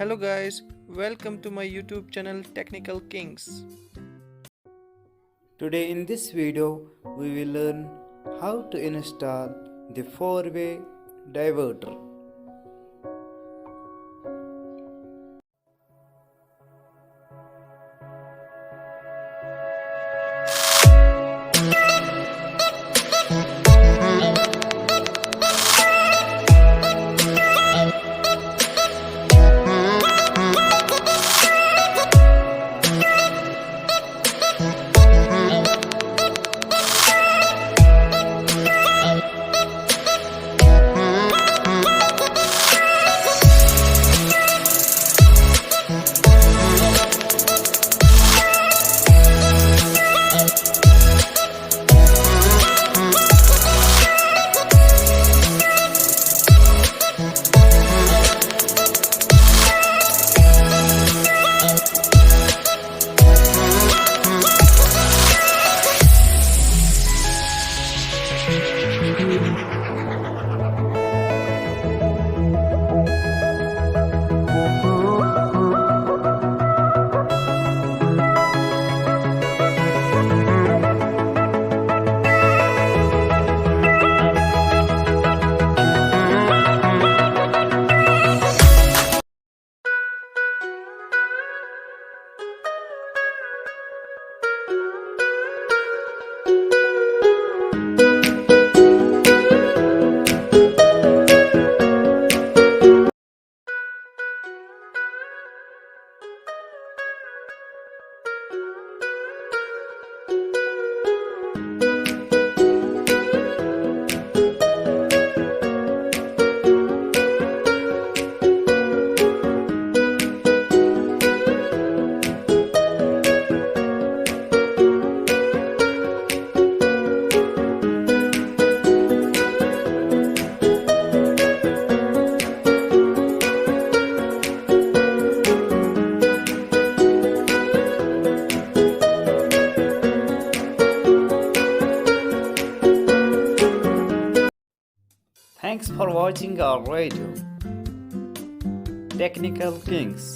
Hello guys, welcome to my YouTube channel Technical Kings. Today in this video we will learn how to install the four-way diverter. Thanks for watching our video, Technical Kings.